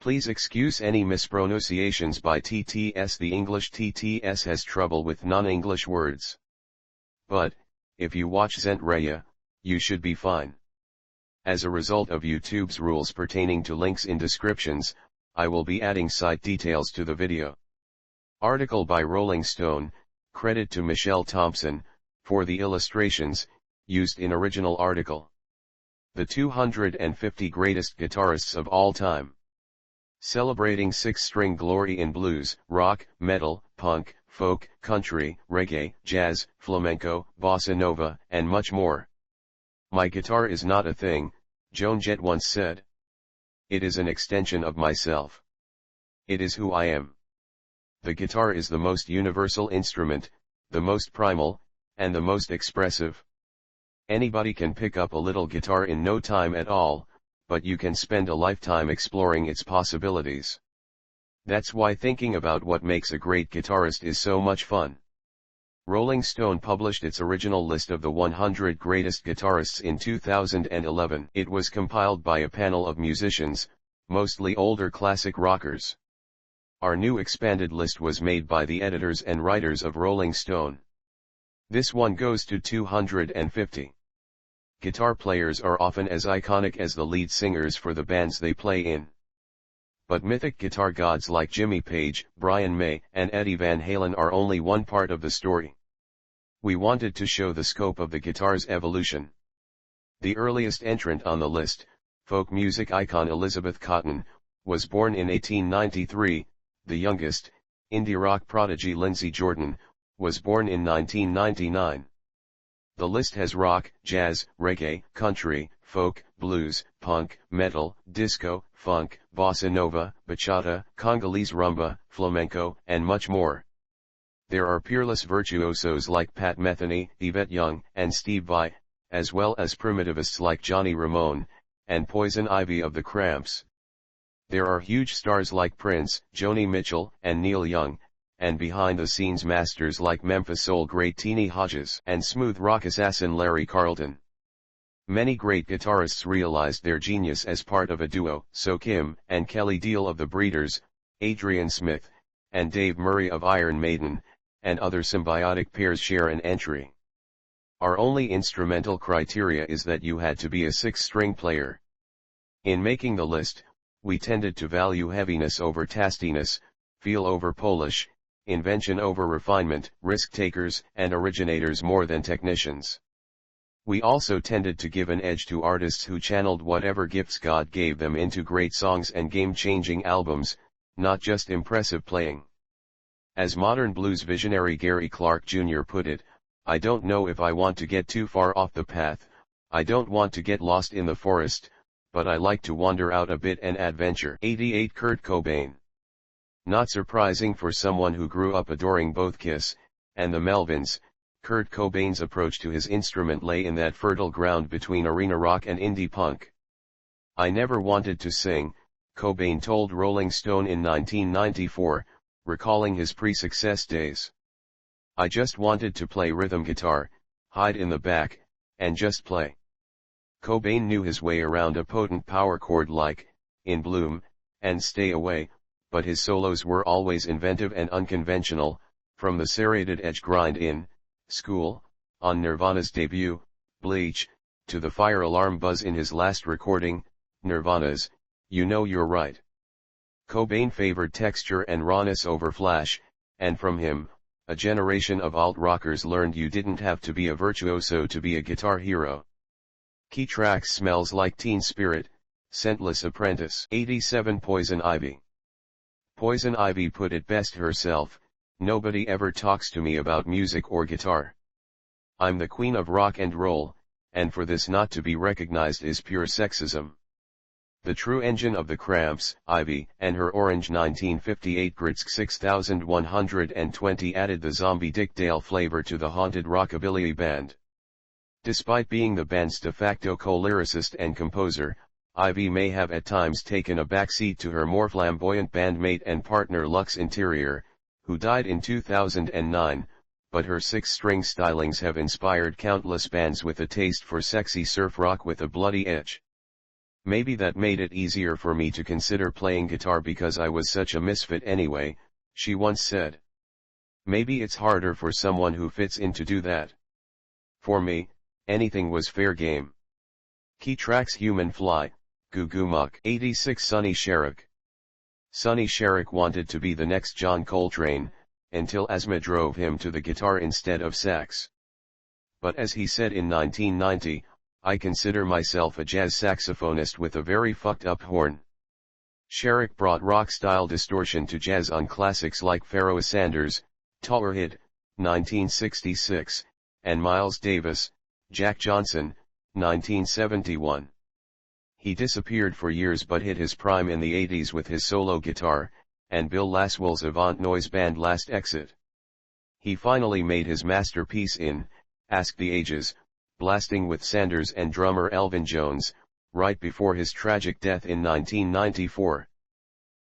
Please excuse any mispronunciations by TTS. The English TTS has trouble with non-English words. But, if you watch Zentraya, you should be fine. As a result of YouTube's rules pertaining to links in descriptions, I will be adding site details to the video. Article by Rolling Stone, credit to Michelle Thompson, for the illustrations, used in original article. The 250 Greatest Guitarists of All Time. Celebrating six-string glory in blues, rock, metal, punk, folk, country, reggae, jazz, flamenco, bossa nova, and much more. My guitar is not a thing, Joan Jett once said. It is an extension of myself. It is who I am. The guitar is the most universal instrument, the most primal, and the most expressive. Anybody can pick up a little guitar in no time at all, but you can spend a lifetime exploring its possibilities. That's why thinking about what makes a great guitarist is so much fun. Rolling Stone published its original list of the 100 greatest guitarists in 2011. It was compiled by a panel of musicians, mostly older classic rockers. Our new expanded list was made by the editors and writers of Rolling Stone. This one goes to 250. Guitar players are often as iconic as the lead singers for the bands they play in. But mythic guitar gods like Jimmy Page, Brian May, and Eddie Van Halen are only one part of the story. We wanted to show the scope of the guitar's evolution. The earliest entrant on the list, folk music icon Elizabeth Cotten, was born in 1893, the youngest, indie rock prodigy Lindsey Jordan, was born in 1999. The list has rock, jazz, reggae, country, folk, blues, punk, metal, disco, funk, bossa nova, bachata, Congolese rumba, flamenco, and much more. There are peerless virtuosos like Pat Metheny, Yvette Young, and Steve Vai, as well as primitivists like Johnny Ramone, and Poison Ivy of the Cramps. There are huge stars like Prince, Joni Mitchell, and Neil Young, and behind-the-scenes masters like Memphis Soul great Teenie Hodges and smooth rock assassin Larry Carlton. Many great guitarists realized their genius as part of a duo, so Kim and Kelly Deal of the Breeders, Adrian Smith, and Dave Murray of Iron Maiden, and other symbiotic pairs share an entry. Our only instrumental criteria is that you had to be a six-string player. In making the list, we tended to value heaviness over tastiness, feel over polish, invention over refinement, risk-takers and originators more than technicians. We also tended to give an edge to artists who channeled whatever gifts God gave them into great songs and game-changing albums, not just impressive playing. As modern blues visionary Gary Clark Jr. put it, I don't know if I want to get too far off the path, I don't want to get lost in the forest, but I like to wander out a bit and adventure. 88 Kurt Cobain. Not surprising for someone who grew up adoring both Kiss and the Melvins, Kurt Cobain's approach to his instrument lay in that fertile ground between arena rock and indie punk. I never wanted to sing, Cobain told Rolling Stone in 1994, recalling his pre-success days. I just wanted to play rhythm guitar, hide in the back, and just play. Cobain knew his way around a potent power chord like In Bloom and Stay Away, but his solos were always inventive and unconventional, from the serrated edge grind in School, on Nirvana's debut, Bleach, to the fire alarm buzz in his last recording, Nirvana's You Know You're Right. Cobain favored texture and rawness over flash, and from him, a generation of alt-rockers learned you didn't have to be a virtuoso to be a guitar hero. Key tracks Smells Like Teen Spirit, Scentless Apprentice. 87 Poison Ivy. Poison Ivy put it best herself, nobody ever talks to me about music or guitar. I'm the queen of rock and roll, and for this not to be recognized is pure sexism. The true engine of the Cramps, Ivy, and her orange 1958 Gritsk 6120 added the zombie Dick Dale flavor to the haunted rockabilly band. Despite being the band's de facto co-lyricist and composer, Ivy may have at times taken a backseat to her more flamboyant bandmate and partner Lux Interior, who died in 2009, but her six-string stylings have inspired countless bands with a taste for sexy surf rock with a bloody edge. Maybe that made it easier for me to consider playing guitar because I was such a misfit anyway, she once said. Maybe it's harder for someone who fits in to do that. For me, anything was fair game. Key tracks Human Fly, Goo Goo Muck. 86 Sonny Sharrock. Sonny Sharrock wanted to be the next John Coltrane, until asthma drove him to the guitar instead of sax. But as he said in 1990, I consider myself a jazz saxophonist with a very fucked up horn. Sharrock brought rock-style distortion to jazz on classics like Pharoah Sanders, Taureid, 1966, and Miles Davis, Jack Johnson, 1971. He disappeared for years but hit his prime in the 80s with his solo guitar, and Bill Laswell's avant noise band Last Exit. He finally made his masterpiece in Ask the Ages, blasting with Sanders and drummer Elvin Jones, right before his tragic death in 1994.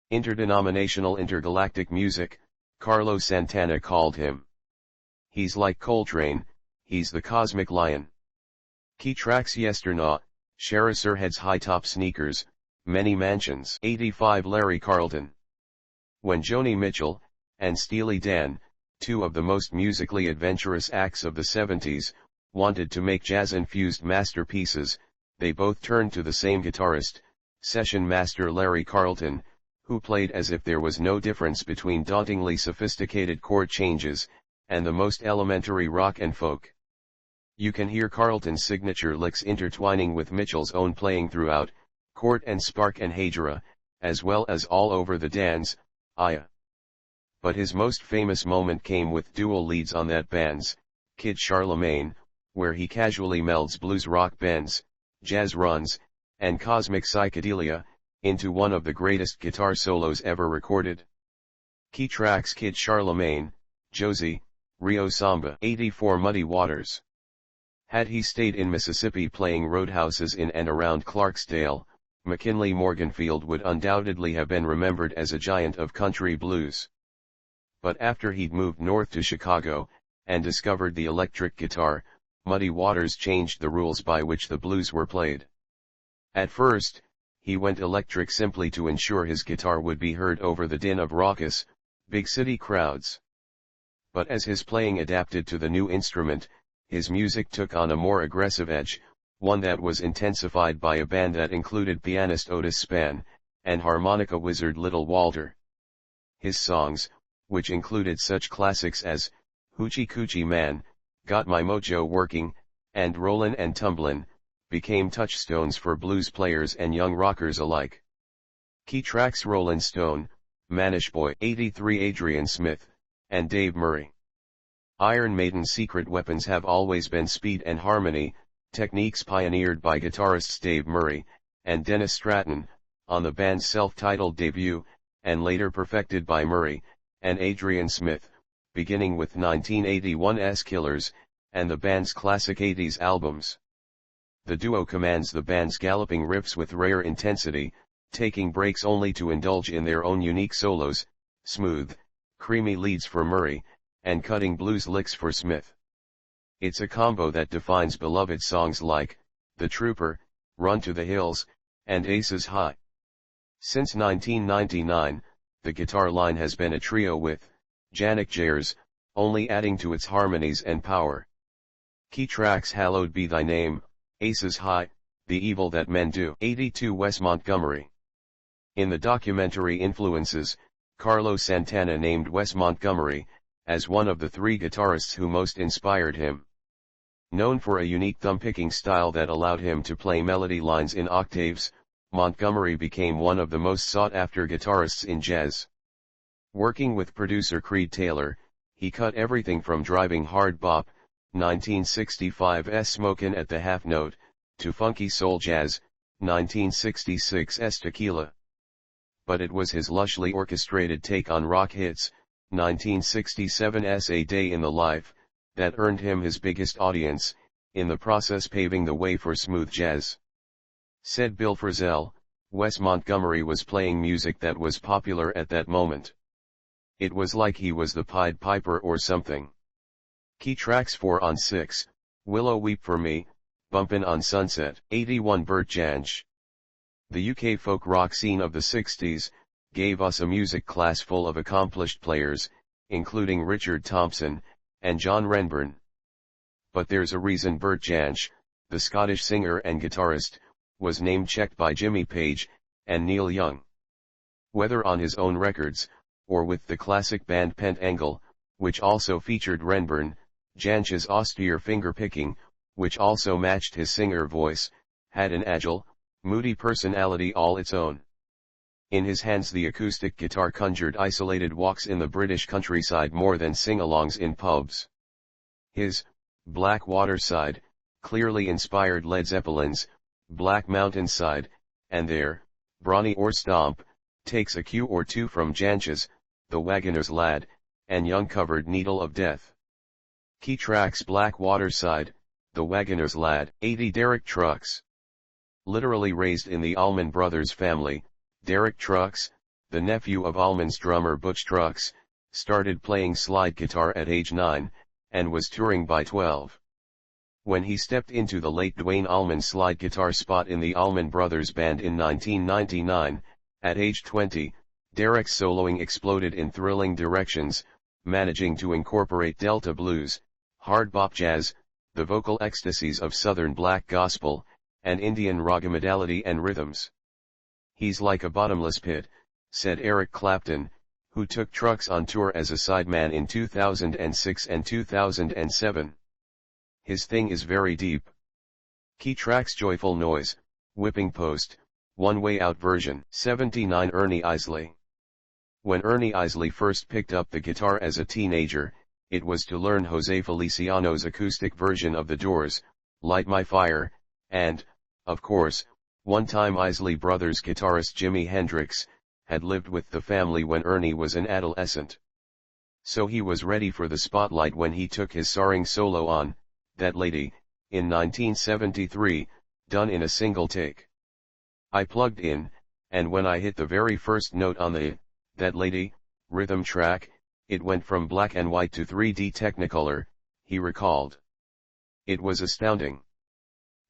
Interdenominational intergalactic music, Carlos Santana called him. He's like Coltrane, he's the cosmic lion. Key tracks Yesternaw, Sherrasirhead's High-Top Sneakers, Many Mansions. 85 Larry Carlton. When Joni Mitchell, and Steely Dan, two of the most musically adventurous acts of the 70s, wanted to make jazz-infused masterpieces, they both turned to the same guitarist, session master Larry Carlton, who played as if there was no difference between dauntingly sophisticated chord changes, and the most elementary rock and folk. You can hear Carlton's signature licks intertwining with Mitchell's own playing throughout, Court and Spark and Hejira, as well as All Over the Dance, Aya. But his most famous moment came with dual leads on that band's Kid Charlemagne, where he casually melds blues rock bends, jazz runs, and cosmic psychedelia, into one of the greatest guitar solos ever recorded. Key tracks Kid Charlemagne, Josie, Rio Samba. 84 Muddy Waters. Had he stayed in Mississippi playing roadhouses in and around Clarksdale, McKinley Morganfield would undoubtedly have been remembered as a giant of country blues. But after he'd moved north to Chicago, and discovered the electric guitar, Muddy Waters changed the rules by which the blues were played. At first, he went electric simply to ensure his guitar would be heard over the din of raucous, big city crowds. But as his playing adapted to the new instrument, his music took on a more aggressive edge, one that was intensified by a band that included pianist Otis Spann, and harmonica wizard Little Walter. His songs, which included such classics as Hoochie Coochie Man, Got My Mojo Working, and Rollin' and Tumblin', became touchstones for blues players and young rockers alike. Key tracks Rollin' Stone, Manish Boy. 83 Adrian Smith, and Dave Murray. Iron Maiden's secret weapons have always been speed and harmony, techniques pioneered by guitarists Dave Murray, and Dennis Stratton, on the band's self-titled debut, and later perfected by Murray, and Adrian Smith, beginning with 1981's Killers, and the band's classic 80s albums. The duo commands the band's galloping riffs with rare intensity, taking breaks only to indulge in their own unique solos, smooth, creamy leads for Murray, and cutting blues licks for Smith. It's a combo that defines beloved songs like The Trooper, Run to the Hills, and Aces High. Since 1999, the guitar line has been a trio with Janik Jayers, only adding to its harmonies and power. Key tracks Hallowed Be Thy Name, Aces High, The Evil That Men Do. 82 Wes Montgomery. In the documentary Influences, Carlos Santana named Wes Montgomery as one of the three guitarists who most inspired him. Known for a unique thumb-picking style that allowed him to play melody lines in octaves, Montgomery became one of the most sought-after guitarists in jazz. Working with producer Creed Taylor, he cut everything from Driving Hard Bop, 1965's Smokin' at the Half Note, to funky soul jazz, 1966's Tequila. But it was his lushly orchestrated take on rock hits, 1967's A Day in the Life, that earned him his biggest audience, in the process paving the way for smooth jazz. Said Bill Frisell, Wes Montgomery was playing music that was popular at that moment. It was like he was the Pied Piper or something. Key tracks 4 on 6, Willow Weep for Me, Bumpin' on Sunset. 81 Bert Jansch. The UK folk rock scene of the 60s gave us a music class full of accomplished players, including Richard Thompson and John Renburn. But there's a reason Bert Jansch, the Scottish singer and guitarist, was name-checked by Jimmy Page and Neil Young. Whether on his own records, or with the classic band Pentangle, which also featured Renburn, Jansch's austere finger-picking, which also matched his singer voice, had an agile, moody personality all its own. In his hands the acoustic guitar conjured isolated walks in the British countryside more than sing-alongs in pubs. His Black Water Side clearly inspired Led Zeppelin's Black Mountain Side, and their Brawny or Stomp takes a cue or two from Jansch's The Wagoner's Lad and Young covered Needle of Death. Key tracks: Black Water Side, The Wagoner's Lad. 80 Derek Trucks. Literally raised in the Allman Brothers family, Derek Trucks, the nephew of Allman's drummer Butch Trucks, started playing slide guitar at age 9, and was touring by 12. When he stepped into the late Duane Allman slide guitar spot in the Allman Brothers Band in 1999, at age 20, Derek's soloing exploded in thrilling directions, managing to incorporate Delta blues, hard bop jazz, the vocal ecstasies of Southern black gospel, and Indian raga and rhythms. "He's like a bottomless pit," said Eric Clapton, who took Trucks on tour as a sideman in 2006 and 2007. "His thing is very deep." Key tracks: Joyful Noise, Whipping Post, One Way Out version. 79 Ernie Isley. When Ernie Isley first picked up the guitar as a teenager, it was to learn Jose Feliciano's acoustic version of The Doors' Light My Fire, and, of course, one-time Isley Brothers guitarist Jimi Hendrix had lived with the family when Ernie was an adolescent. So he was ready for the spotlight when he took his soaring solo on That Lady, in 1973, done in a single take. I plugged in, and when I hit the very first note on the That Lady rhythm track, it went from black and white to 3D Technicolor, he recalled. It was astounding.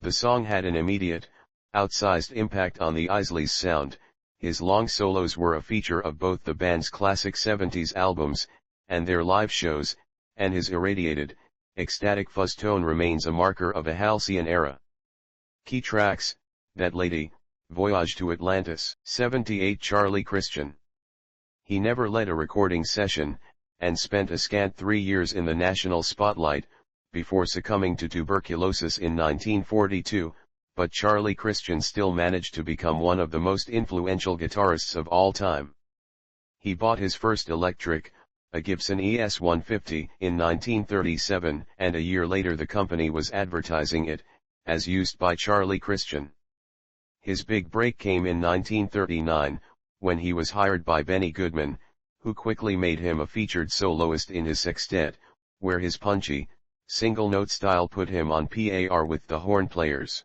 The song had an immediate, outsized impact on the Isleys' sound. His long solos were a feature of both the band's classic 70s albums and their live shows, and his irradiated, ecstatic fuzz tone remains a marker of a halcyon era. Key tracks: That Lady, Voyage to Atlantis. 78 Charlie Christian. He never led a recording session, and spent a scant 3 years in the national spotlight, before succumbing to tuberculosis in 1942, but Charlie Christian still managed to become one of the most influential guitarists of all time. He bought his first electric, a Gibson ES-150, in 1937, and a year later the company was advertising it as used by Charlie Christian. His big break came in 1939, when he was hired by Benny Goodman, who quickly made him a featured soloist in his sextet, where his punchy, single-note style put him on par with the horn players.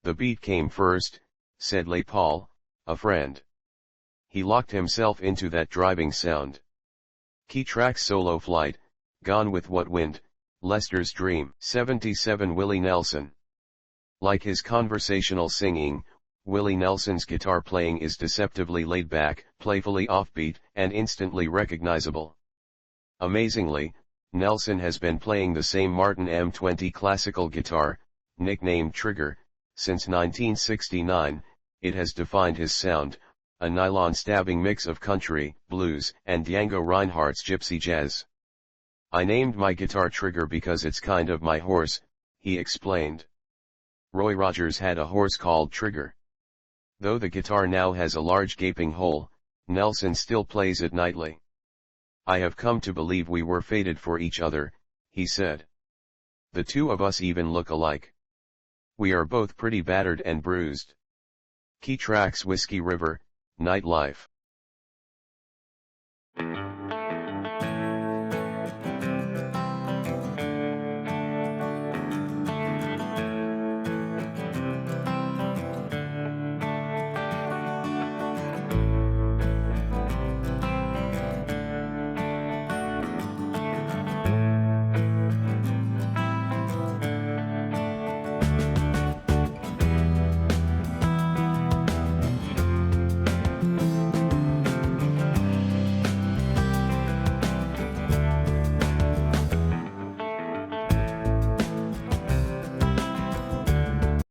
"The beat came first," said Les Paul, a friend. "He locked himself into that driving sound." Key tracks: Solo Flight, Gone with What Wind, Lester's Dream. 77 Willie Nelson. Like his conversational singing, Willie Nelson's guitar playing is deceptively laid back, playfully offbeat, and instantly recognizable. Amazingly, Nelson has been playing the same Martin M20 classical guitar, nicknamed Trigger, since 1969. It has defined his sound, a nylon-stabbing mix of country, blues, and Django Reinhardt's gypsy jazz. "I named my guitar Trigger because it's kind of my horse," he explained. Roy Rogers had a horse called Trigger. Though the guitar now has a large gaping hole, Nelson still plays it nightly. "I have come to believe we were fated for each other," he said. "The two of us even look alike. We are both pretty battered and bruised." Key tracks: Whiskey River, Nightlife.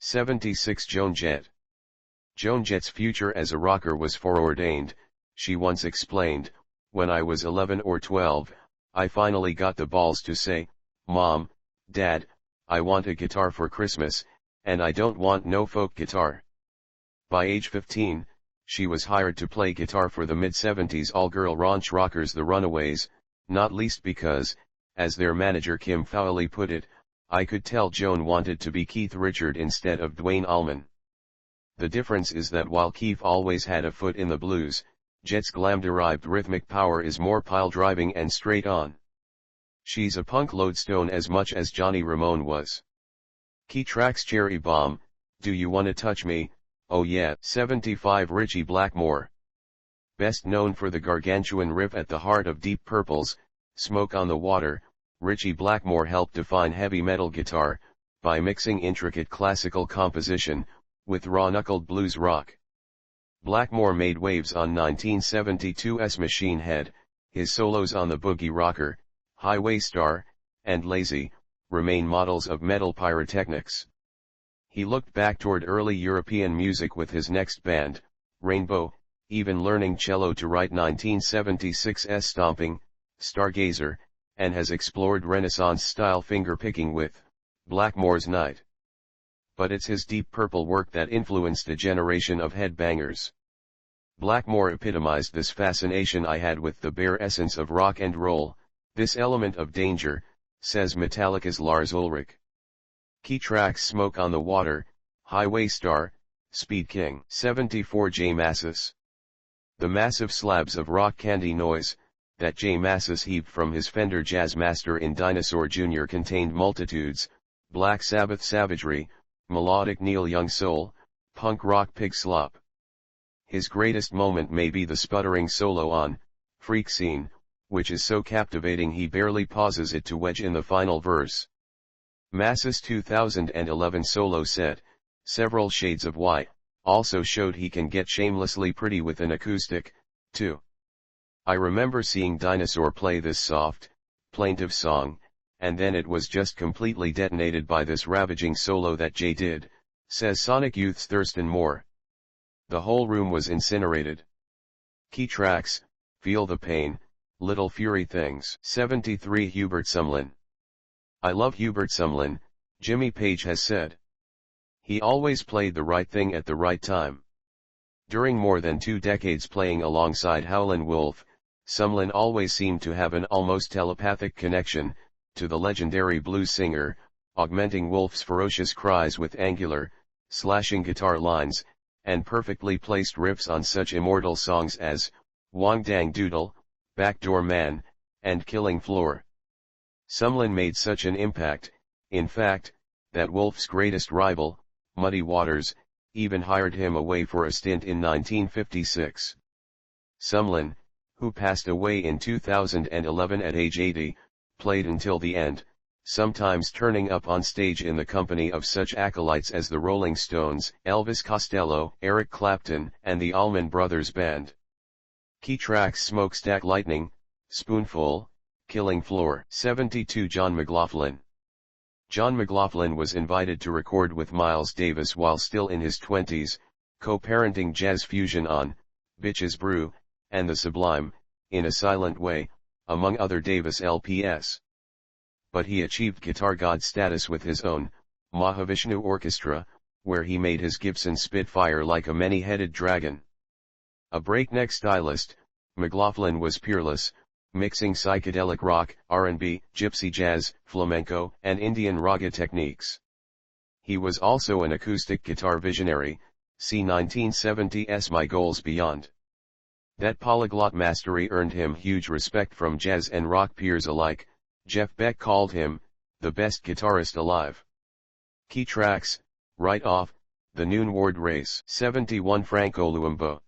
76 Joan Jett. Joan Jett's future as a rocker was foreordained, she once explained. When I was 11 or 12, I finally got the balls to say, "Mom, Dad, I want a guitar for Christmas, and I don't want no folk guitar." By age 15, she was hired to play guitar for the mid-70s all-girl raunch rockers The Runaways, not least because, as their manager Kim Fowley put it, "I could tell Joan wanted to be Keith Richard instead of Duane Allman." The difference is that while Keith always had a foot in the blues, Jett's glam-derived rhythmic power is more pile-driving and straight-on. She's a punk lodestone as much as Johnny Ramone was. Key tracks: Cherry Bomb, Do You Wanna Touch Me, Oh Yeah. 75 Ritchie Blackmore. Best known for the gargantuan riff at the heart of Deep Purple's Smoke on the Water, Ritchie Blackmore helped define heavy metal guitar, by mixing intricate classical composition, with raw-knuckled blues rock. Blackmore made waves on 1972's Machine Head. His solos on the Boogie Rocker, Highway Star, and Lazy, remain models of metal pyrotechnics. He looked back toward early European music with his next band, Rainbow, even learning cello to write 1976's Stomping, Stargazer, and has explored Renaissance-style finger-picking with Blackmore's Night. But it's his Deep Purple work that influenced a generation of headbangers. Blackmore epitomized this fascination I had with the bare essence of rock and roll, this element of danger, says Metallica's Lars Ulrich. Key tracks: Smoke on the Water, Highway Star, Speed King. 74 J Mascis. The massive slabs of rock candy noise that J Mascis heaved from his Fender Jazzmaster in Dinosaur Jr. contained multitudes: Black Sabbath savagery, melodic Neil Young soul, punk rock pig slop. His greatest moment may be the sputtering solo on Freak Scene, which is so captivating he barely pauses it to wedge in the final verse. Mascis' 2011 solo set, Several Shades of White, also showed he can get shamelessly pretty with an acoustic, too. I remember seeing Dinosaur play this soft, plaintive song, and then it was just completely detonated by this ravaging solo that Jay did, says Sonic Youth's Thurston Moore. The whole room was incinerated. Key tracks: Feel the Pain, Little Fury Things. 73 Hubert Sumlin. I love Hubert Sumlin, Jimmy Page has said. He always played the right thing at the right time. During more than 2 decades playing alongside Howlin' Wolf, Sumlin always seemed to have an almost telepathic connection to the legendary blues singer, augmenting Wolf's ferocious cries with angular, slashing guitar lines, and perfectly placed riffs on such immortal songs as Wong Dang Doodle, Backdoor Man, and Killing Floor. Sumlin made such an impact, in fact, that Wolf's greatest rival, Muddy Waters, even hired him away for a stint in 1956. Sumlin, who passed away in 2011 at age 80, played until the end, sometimes turning up on stage in the company of such acolytes as the Rolling Stones, Elvis Costello, Eric Clapton, and the Allman Brothers Band. Key tracks: Smokestack Lightning, Spoonful, Killing Floor. 72 John McLaughlin. John McLaughlin was invited to record with Miles Davis while still in his 20s, co-parenting jazz fusion on Bitches Brew and The Sublime, In a Silent Way, among other Davis LPs. But he achieved guitar god status with his own Mahavishnu Orchestra, where he made his Gibson Spitfire like a many-headed dragon. A breakneck stylist, McLaughlin was peerless, mixing psychedelic rock, R&B, gypsy jazz, flamenco, and Indian raga techniques. He was also an acoustic guitar visionary, see 1970's My Goals Beyond. That polyglot mastery earned him huge respect from jazz and rock peers alike. Jeff Beck called him the best guitarist alive. Key tracks: Right Off, The Noon Ward Race. 71 Franco Luambo.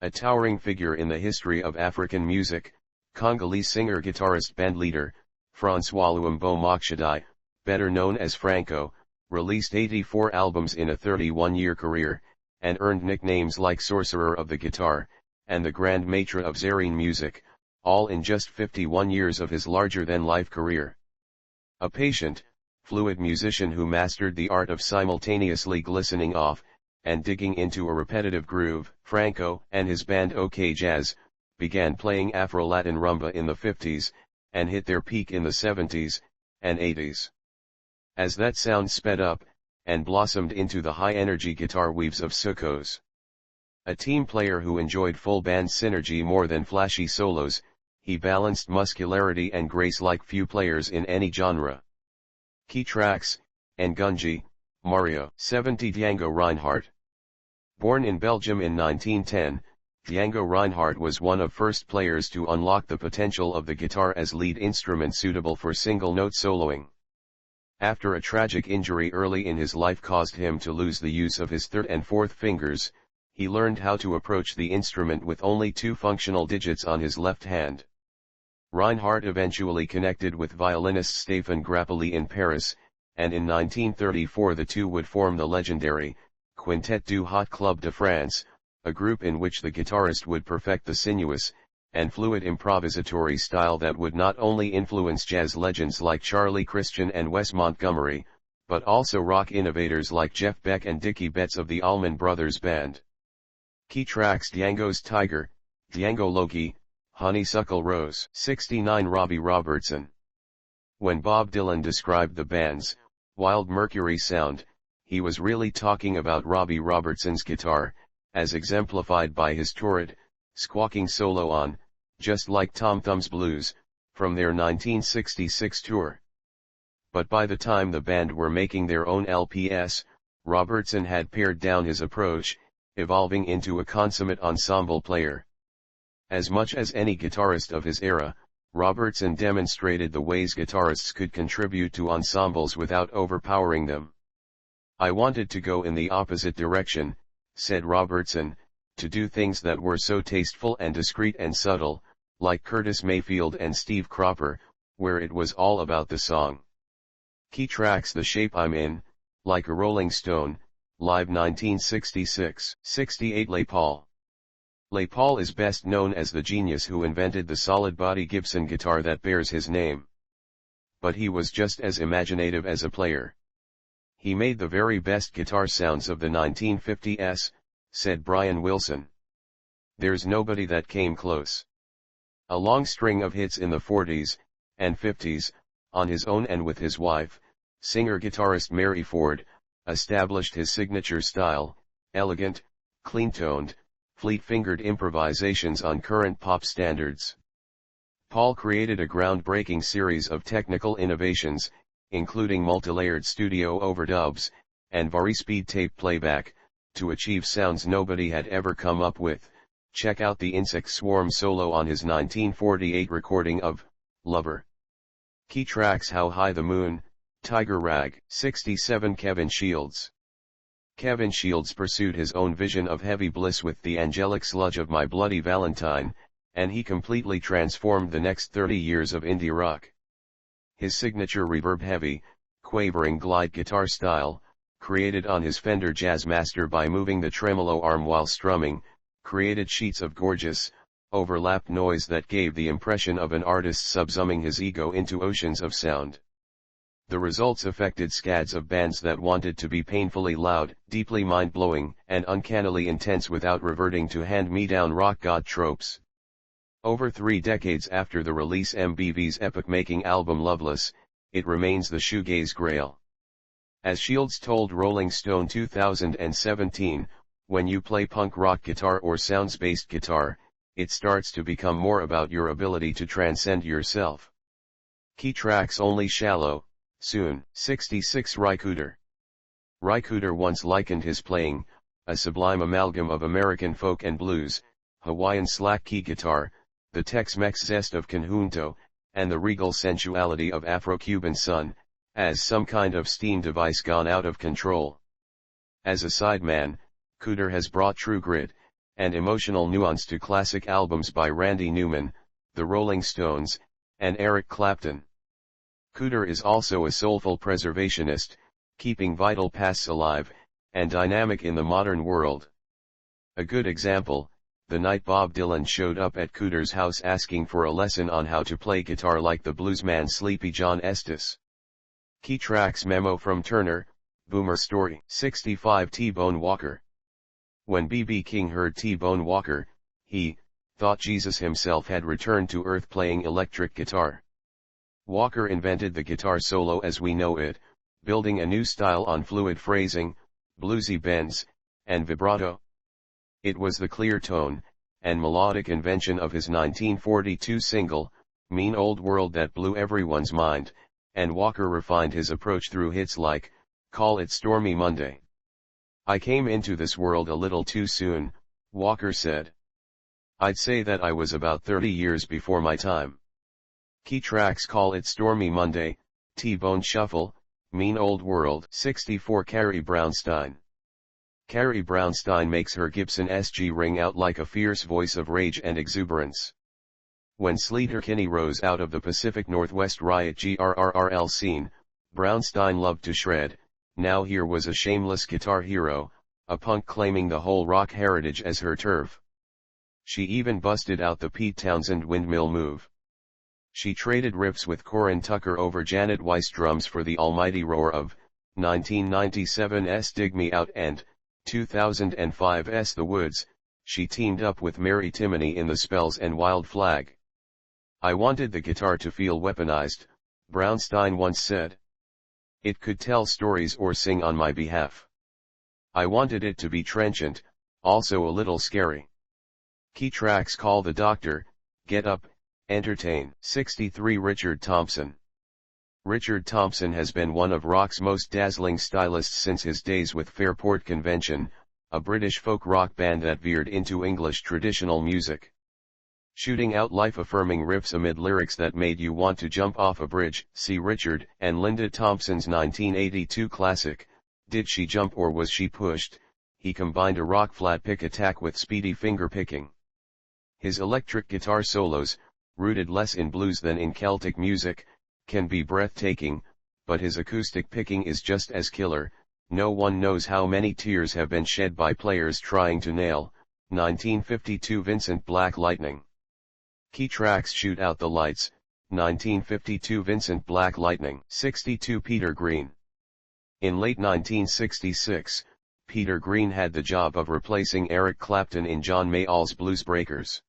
A towering figure in the history of African music, Congolese singer-guitarist bandleader, François Luambo Mokshadai, better known as Franco, released 84 albums in a 31-year career, and earned nicknames like Sorcerer of the Guitar, and the Grand Maître of Zarine music, all in just 51 years of his larger-than-life career. A patient, fluid musician who mastered the art of simultaneously glistening off, and digging into a repetitive groove. Franco and his band OK Jazz began playing Afro-Latin rumba in the 50s, and hit their peak in the 70s and 80s. As that sound sped up, and blossomed into the high-energy guitar weaves of soukous. A team player who enjoyed full band synergy more than flashy solos, he balanced muscularity and grace like few players in any genre. Key tracks, Ngungi, Mario. 70 Django Reinhardt. Born in Belgium in 1910, Django Reinhardt was one of first players to unlock the potential of the guitar as lead instrument suitable for single-note soloing. After a tragic injury early in his life caused him to lose the use of his third and fourth fingers, he learned how to approach the instrument with only 2 functional digits on his left hand. Reinhardt eventually connected with violinist Stéphane Grappelli in Paris, and in 1934 the two would form the legendary Quintet du Hot Club de France, a group in which the guitarist would perfect the sinuous and fluid improvisatory style that would not only influence jazz legends like Charlie Christian and Wes Montgomery, but also rock innovators like Jeff Beck and Dickie Betts of the Allman Brothers Band. Key tracks: Django's Tiger, Django Loki, Honeysuckle Rose. 69 Robbie Robertson. When Bob Dylan described the band's Wild Mercury sound, he was really talking about Robbie Robertson's guitar, as exemplified by his torrid, squawking solo on Just Like Tom Thumb's Blues, from their 1966 tour. But by the time the band were making their own LPs, Robertson had pared down his approach, evolving into a consummate ensemble player. As much as any guitarist of his era, Robertson demonstrated the ways guitarists could contribute to ensembles without overpowering them. "I wanted to go in the opposite direction," said Robertson, "to do things that were so tasteful and discreet and subtle, like Curtis Mayfield and Steve Cropper, where it was all about the song." Key tracks: The Shape I'm In, Like a Rolling Stone, Live 1966. 68 Les Paul. Les Paul is best known as the genius who invented the solid-body Gibson guitar that bears his name. But he was just as imaginative as a player. "He made the very best guitar sounds of the 1950s, said Brian Wilson. "There's nobody that came close." A long string of hits in the 40s and 50s, on his own and with his wife, singer-guitarist Mary Ford, established his signature style, elegant, clean-toned, fleet-fingered improvisations on current pop standards. Paul created a groundbreaking series of technical innovations, including multilayered studio overdubs, and vari-speed tape playback, to achieve sounds nobody had ever come up with. Check out the Insect Swarm solo on his 1948 recording of Lover. Key tracks: How High the Moon, Tiger Rag. 67 Kevin Shields. Kevin Shields pursued his own vision of heavy bliss with the angelic sludge of My Bloody Valentine, and he completely transformed the next 30 years of indie rock. His signature reverb-heavy, quavering glide guitar style, created on his Fender Jazzmaster by moving the tremolo arm while strumming, created sheets of gorgeous, overlapped noise that gave the impression of an artist subsuming his ego into oceans of sound. The results affected scads of bands that wanted to be painfully loud, deeply mind-blowing, and uncannily intense without reverting to hand-me-down rock god tropes. Over 3 decades after the release MBV's epoch-making album Loveless, it remains the shoegaze grail. As Shields told Rolling Stone 2017, "When you play punk rock guitar or sounds-based guitar, it starts to become more about your ability to transcend yourself." Key tracks: Only Shallow, Soon. 66 Ry Cooder. Ry Cooder once likened his playing, a sublime amalgam of American folk and blues, Hawaiian slack key guitar, the Tex-Mex zest of conjunto, and the regal sensuality of Afro-Cuban sun, as some kind of steam device gone out of control. As a sideman, Cooder has brought true grit and emotional nuance to classic albums by Randy Newman, the Rolling Stones, and Eric Clapton. Cooder is also a soulful preservationist, keeping vital pasts alive and dynamic in the modern world. A good example: the night Bob Dylan showed up at Cooder's house asking for a lesson on how to play guitar like the bluesman Sleepy John Estes. Key tracks memo from Turner, Boomer Story. 65 T-Bone Walker. When B.B. King heard T-Bone Walker, he thought Jesus himself had returned to earth playing electric guitar. Walker invented the guitar solo as we know it, building a new style on fluid phrasing, bluesy bends, and vibrato. It was the clear tone and melodic invention of his 1942 single, Mean Old World, that blew everyone's mind, and Walker refined his approach through hits like, Call It Stormy Monday. I came into this world a little too soon, Walker said. I'd say that I was about 30 years before my time. Key tracks: Call It Stormy Monday, T-Bone Shuffle, Mean Old World. 64 Carrie Brownstein. Carrie Brownstein makes her Gibson SG ring out like a fierce voice of rage and exuberance. When Sleater Kinney rose out of the Pacific Northwest riot GRRRL scene, Brownstein loved to shred. Now here was a shameless guitar hero, a punk claiming the whole rock heritage as her turf. She even busted out the Pete Townsend windmill move. She traded riffs with Corin Tucker over Janet Weiss drums for the almighty roar of 1997's Dig Me Out and 2005's The Woods. She teamed up with Mary Timony in The Spells and Wild Flag. I wanted the guitar to feel weaponized, Brownstein once said. It could tell stories or sing on my behalf. I wanted it to be trenchant, also a little scary. Key tracks: Call the Doctor, Get Up, Entertain. 63 Richard Thompson. Richard Thompson has been one of rock's most dazzling stylists since his days with Fairport Convention, a British folk rock band that veered into English traditional music. Shooting out life-affirming riffs amid lyrics that made you want to jump off a bridge. See Richard and Linda Thompson's 1982 classic, Did She Jump or Was She Pushed? He combined a rock flat pick attack with speedy finger picking. His electric guitar solos, rooted less in blues than in Celtic music, can be breathtaking, but his acoustic picking is just as killer. No one knows how many tears have been shed by players trying to nail 1952 Vincent Black Lightning. Key tracks: Shoot Out the Lights, 1952 Vincent Black Lightning. 62 Peter Green. In late 1966, Peter Green had the job of replacing Eric Clapton in John Mayall's Blues Breakers.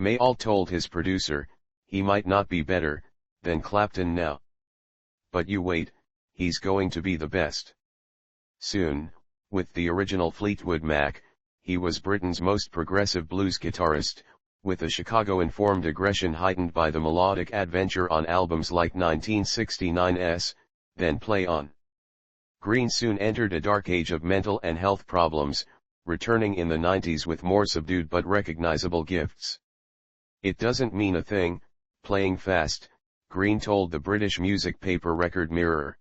Mayall told his producer, he might not be better than Clapton now. But you wait, he's going to be the best. Soon, with the original Fleetwood Mac, he was Britain's most progressive blues guitarist, with a Chicago-informed aggression heightened by the melodic adventure on albums like 1969's, Then Play On. Green soon entered a dark age of mental and health problems, returning in the 90s with more subdued but recognizable gifts. It doesn't mean a thing, playing fast, Green told the British music paper Record Mirror.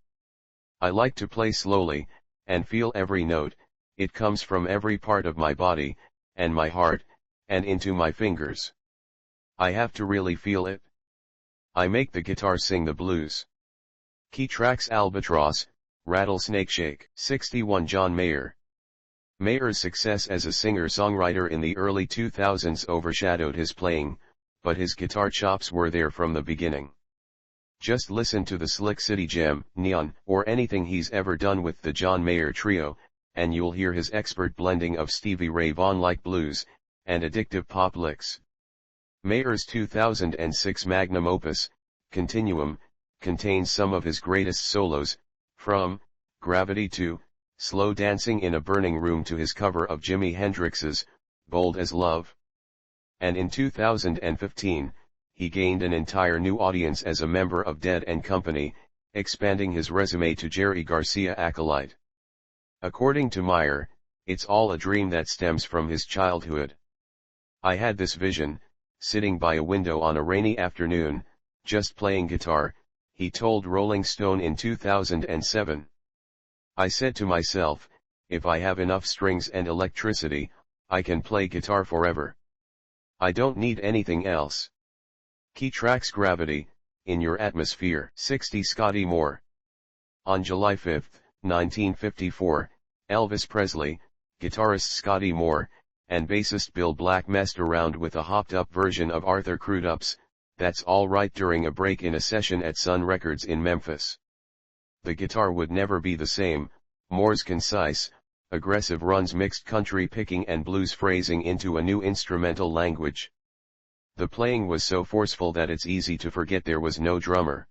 I like to play slowly, and feel every note, it comes from every part of my body, and my heart, and into my fingers. I have to really feel it. I make the guitar sing the blues. Key tracks: Albatross, Rattlesnake Shake. 61 John Mayer. Mayer's success as a singer-songwriter in the early 2000s overshadowed his playing, but his guitar chops were there from the beginning. Just listen to the Slick City Gem, Neon, or anything he's ever done with the John Mayer Trio, and you'll hear his expert blending of Stevie Ray Vaughan-like blues and addictive pop licks. Mayer's 2006 magnum opus, Continuum, contains some of his greatest solos, from Gravity to Slow Dancing in a Burning Room to his cover of Jimi Hendrix's Bold as Love. And in 2015, he gained an entire new audience as a member of Dead & Company, expanding his resume to Jerry Garcia acolyte. According to Mayer, it's all a dream that stems from his childhood. I had this vision, sitting by a window on a rainy afternoon, just playing guitar, he told Rolling Stone in 2007. I said to myself, if I have enough strings and electricity, I can play guitar forever. I don't need anything else. Key tracks: Gravity, In Your Atmosphere. 60 Scotty Moore. On July 5, 1954, Elvis Presley, guitarist Scotty Moore, and bassist Bill Black messed around with a hopped-up version of Arthur Crudup's That's All Right during a break in a session at Sun Records in Memphis. the guitar would never be the same, Moore's concise, aggressive runs mixed country picking and blues phrasing into a new instrumental language. The playing was so forceful that it's easy to forget there was no drummer.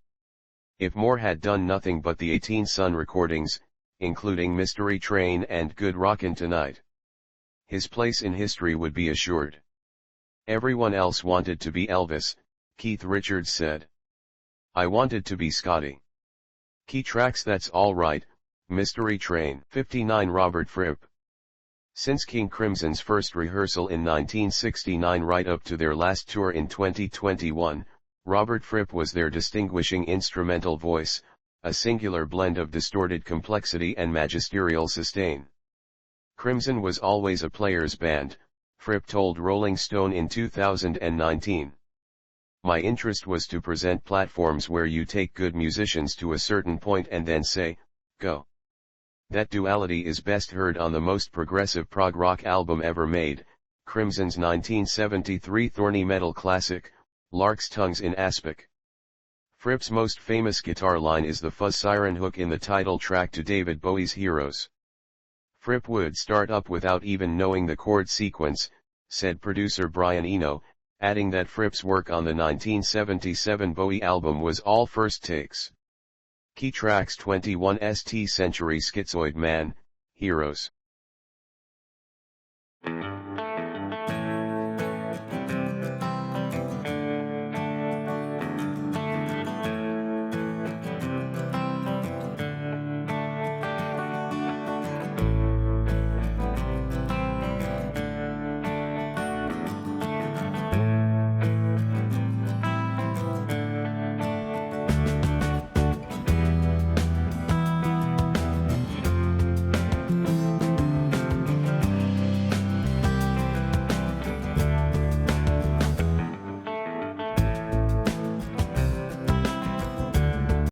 If Moore had done nothing but the 18 Sun recordings, including Mystery Train and Good Rockin' Tonight, his place in history would be assured. Everyone else wanted to be Elvis, Keith Richards said. I wanted to be Scotty. Key tracks That's All Right, Mystery Train. 59 Robert Fripp. Since King Crimson's first rehearsal in 1969 right up to their last tour in 2021, Robert Fripp was their distinguishing instrumental voice, a singular blend of distorted complexity and magisterial sustain. Crimson was always a player's band, Fripp told Rolling Stone in 2019. My interest was to present platforms where you take good musicians to a certain point and then say, go. That duality is best heard on the most progressive prog rock album ever made, Crimson's 1973 thorny metal classic, Lark's Tongues in Aspic. Fripp's most famous guitar line is the fuzz siren hook in the title track to David Bowie's Heroes. Fripp would start up without even knowing the chord sequence, said producer Brian Eno, adding that Fripp's work on the 1977 Bowie album was all first takes. Key tracks 21 St. Century Schizoid Man, Heroes.